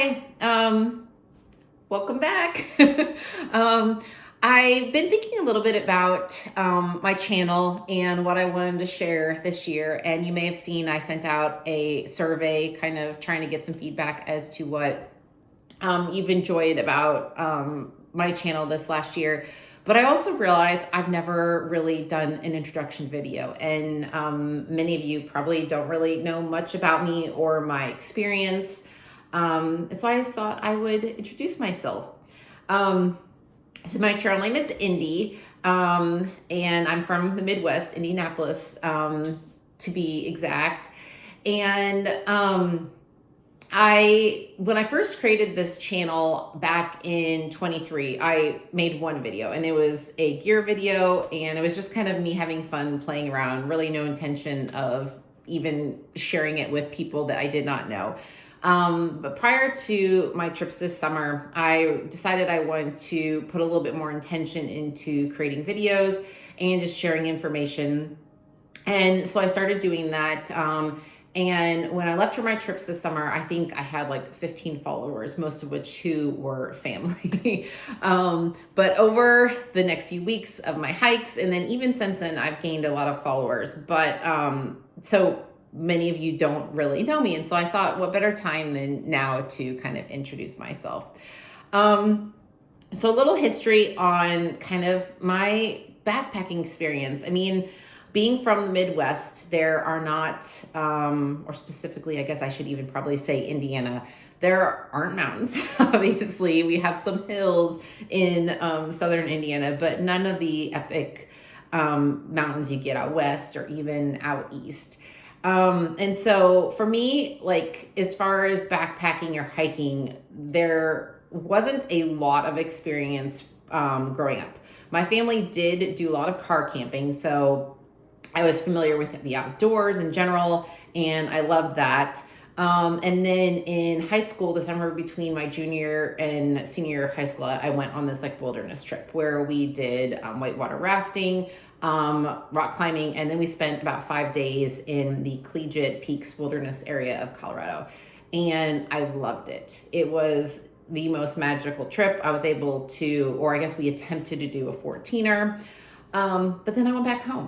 Hi, welcome back. um, I've been thinking a little bit about my channel and what I wanted to share this year. And you may have seen I sent out a survey kind of trying to get some feedback as to what you've enjoyed about my channel this last year. But I also realized I've never really done an introduction video. And many of you probably don't really know much about me or my experience. And so I just thought I would introduce myself. Um, so my channel name is Indy, and I'm from the Midwest, Indianapolis, to be exact. And when I first created this channel back in 23, I made one video, and it was a gear video, and it was just kind of me having fun playing around, really no intention of even sharing it with people that I did not know. But prior to my trips this summer, I decided I wanted to put a little bit more intention into creating videos and just sharing information. And so I started doing that. And when I left for my trips this summer, I think I had like 15 followers, most of which who were family. But over the next few weeks of my hikes, and then even since then, I've gained a lot of followers. But so many of you don't really know me. And so I thought, what better time than now to kind of introduce myself. So a little history on kind of my backpacking experience. I mean, being from the Midwest, there are not, or specifically, I guess I should even probably say Indiana, there aren't mountains. Obviously, we have some hills in southern Indiana, but none of the epic mountains you get out west or even out east. And so for me, like as far as backpacking or hiking, there wasn't a lot of experience growing up. My family did do a lot of car camping, so I was familiar with the outdoors in general, and I loved that. And then in high school, the summer between my junior and senior year of high school, I went on this like wilderness trip where we did whitewater rafting, rock climbing, and then we spent about 5 days in the Collegiate Peaks Wilderness area of Colorado. And I loved it. It was the most magical trip. I was able to, or I guess we attempted to do a 14er. But then I went back home,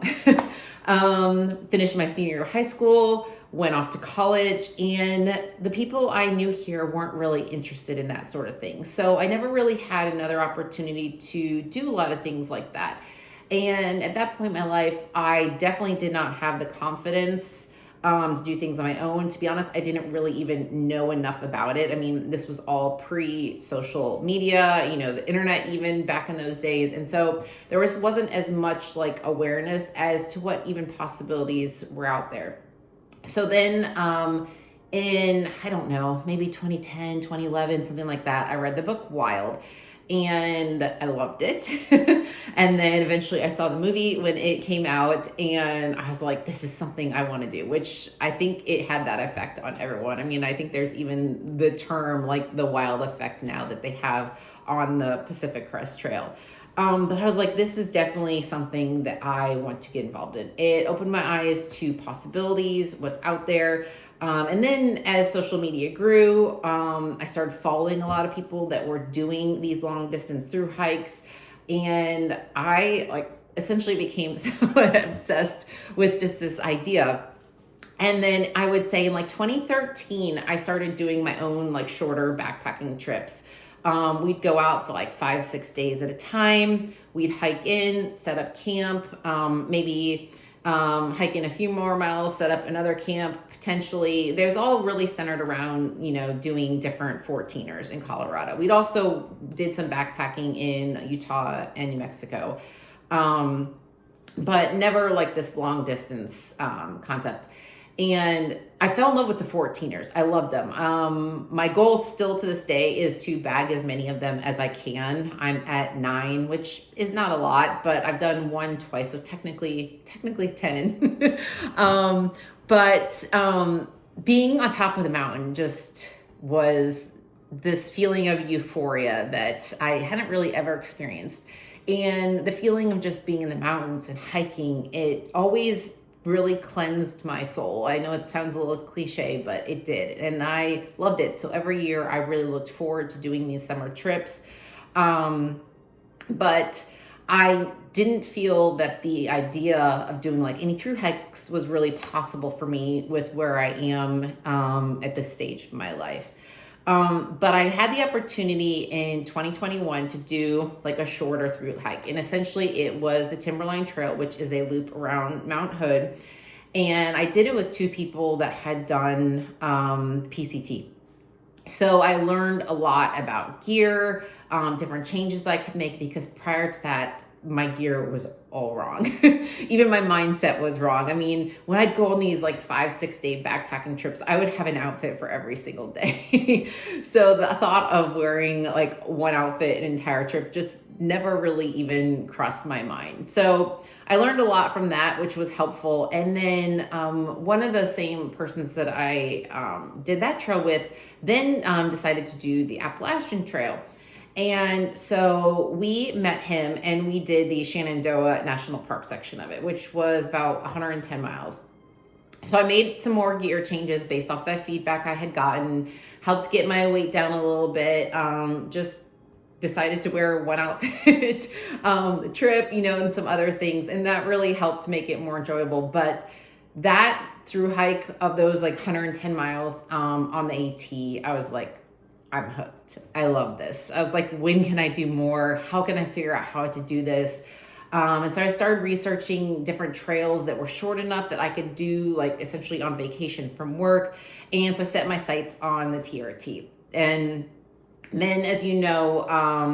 finished my senior year of high school, went off to college, and the people I knew here weren't really interested in that sort of thing. So I never really had another opportunity to do a lot of things like that. And at that point in my life, I definitely did not have the confidence to do things on my own. To be honest, I didn't really even know enough about it. I mean, this was all pre-social media, the internet even back in those days. And so there wasn't as much like awareness as to what even possibilities were out there. So then in, I don't know, maybe 2010, 2011, something like that, I read the book Wild. And I loved it. And then eventually I saw the movie when it came out, and I was like, this is something I want to do, which I think it had that effect on everyone. I mean, I think there's even the term like the wild effect now that they have on the Pacific Crest Trail. But I was like, this is definitely something that I want to get involved in. It opened my eyes to possibilities, what's out there. And then as social media grew, I started following a lot of people that were doing these long distance through hikes. And I like essentially became somewhat obsessed with just this idea. And then I would say in like 2013, I started doing my own like shorter backpacking trips. We'd go out for like 5-6 days at a time. We'd hike in, set up camp, maybe hike in a few more miles, set up another camp, potentially. There's all really centered around, doing different 14ers in Colorado. We'd also did some backpacking in Utah and New Mexico, but never like this long distance concept. And I fell in love with the 14ers. I loved them. My goal still to this day is to bag as many of them as I can. I'm at 9, which is not a lot, but I've done one twice, so technically 10. But being on top of the mountain just was this feeling of euphoria that I hadn't really ever experienced. And the feeling of just being in the mountains and hiking, it always really cleansed my soul. I know it sounds a little cliche, but it did. And I loved it. So every year I really looked forward to doing these summer trips. But I didn't feel that the idea of doing like any through hikes was really possible for me with where I am at this stage of my life. But I had the opportunity in 2021 to do like a shorter through hike. And essentially it was the Timberline Trail, which is a loop around Mount Hood. And I did it with two people that had done PCT. So I learned a lot about gear, different changes I could make, because prior to that, my gear was all wrong. Even my mindset was wrong. I mean, when I'd go on these like 5-6 day backpacking trips, I would have an outfit for every single day. So the thought of wearing like one outfit an entire trip just never really even crossed my mind. So I learned a lot from that, which was helpful. And then one of the same persons that I did that trail with then decided to do the Appalachian Trail. And so we met him and we did the Shenandoah National Park section of it, which was about 110 miles. So I made some more gear changes based off that feedback I had gotten, helped get my weight down a little bit, just decided to wear one outfit, the trip, and some other things. And that really helped make it more enjoyable. But that through hike of those like 110 miles on the AT, I was like, I'm hooked. I love this. I was like, when can I do more? How can I figure out how to do this? And so I started researching different trails that were short enough that I could do like essentially on vacation from work. And so I set my sights on the TRT. And then, as you know,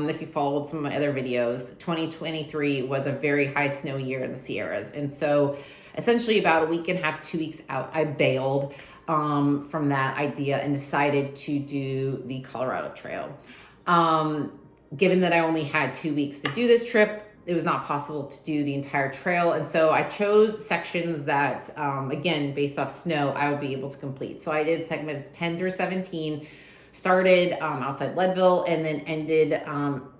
if you followed some of my other videos, 2023 was a very high snow year in the Sierras. And so essentially about a week and a half, 2 weeks out, I bailed from that idea and decided to do the Colorado Trail. Given that I only had 2 weeks to do this trip, it was not possible to do the entire trail. And so I chose sections that, again, based off snow, I would be able to complete. So I did segments 10 through 17, started outside Leadville, and then ended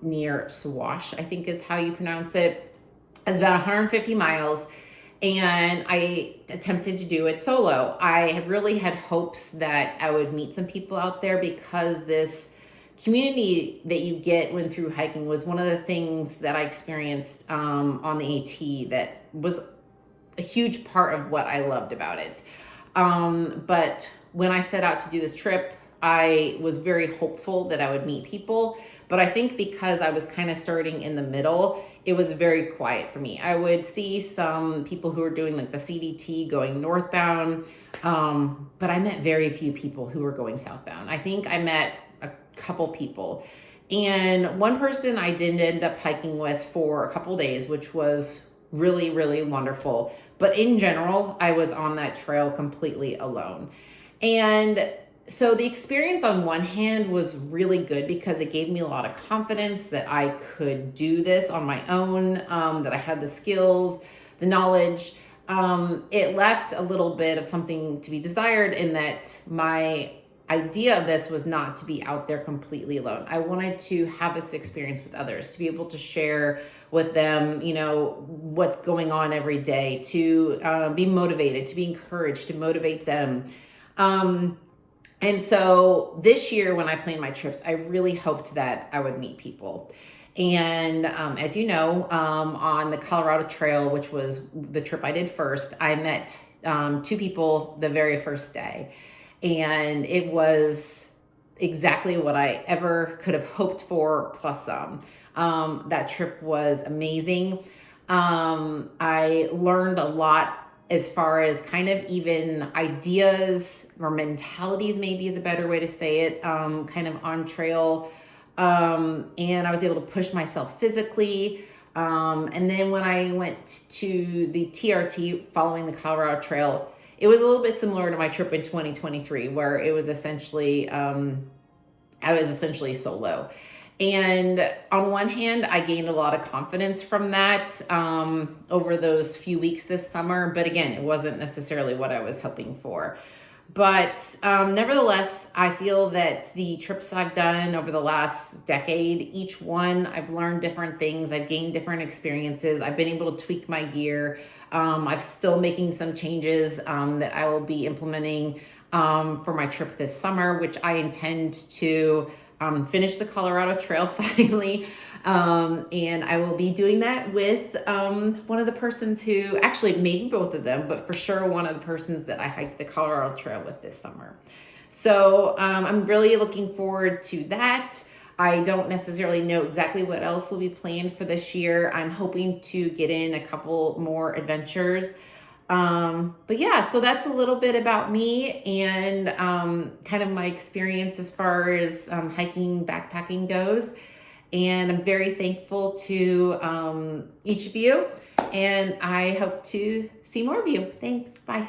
near Sawash, I think is how you pronounce it. It's about 150 miles. And I attempted to do it solo. I had really had hopes that I would meet some people out there, because this community that you get when through hiking was one of the things that I experienced on the AT that was a huge part of what I loved about it. But when I set out to do this trip, I was very hopeful that I would meet people, but I think because I was kind of starting in the middle, it was very quiet for me. I would see some people who were doing like the CDT going northbound, but I met very few people who were going southbound. I think I met a couple people, and one person I did end up hiking with for a couple days, which was really, really wonderful. But in general, I was on that trail completely alone. And so the experience on one hand was really good because it gave me a lot of confidence that I could do this on my own, that I had the skills, the knowledge. It left a little bit of something to be desired in that my idea of this was not to be out there completely alone. I wanted to have this experience with others, to be able to share with them, what's going on every day, to be motivated, to be encouraged, to motivate them. And so this year when I planned my trips, I really hoped that I would meet people. And as you know, on the Colorado Trail, which was the trip I did first, I met two people the very first day. And it was exactly what I ever could have hoped for, plus some. That trip was amazing. I learned a lot as far as kind of even ideas or mentalities, maybe is a better way to say it, kind of on trail. And I was able to push myself physically. And then when I went to the TRT following the Colorado Trail, it was a little bit similar to my trip in 2023, where it was essentially, I was essentially solo. And on one hand, I gained a lot of confidence from that over those few weeks this summer. But again, it wasn't necessarily what I was hoping for. But nevertheless, I feel that the trips I've done over the last decade, each one, I've learned different things. I've gained different experiences. I've been able to tweak my gear. I'm still making some changes that I will be implementing for my trip this summer, which I intend to finish the Colorado Trail finally. And I will be doing that with one of the persons who, actually maybe both of them, but for sure one of the persons that I hiked the Colorado Trail with this summer. So I'm really looking forward to that. I don't necessarily know exactly what else will be planned for this year. I'm hoping to get in a couple more adventures. But yeah, so that's a little bit about me and kind of my experience as far as hiking, backpacking goes. And I'm very thankful to each of you. And I hope to see more of you. Thanks. Bye.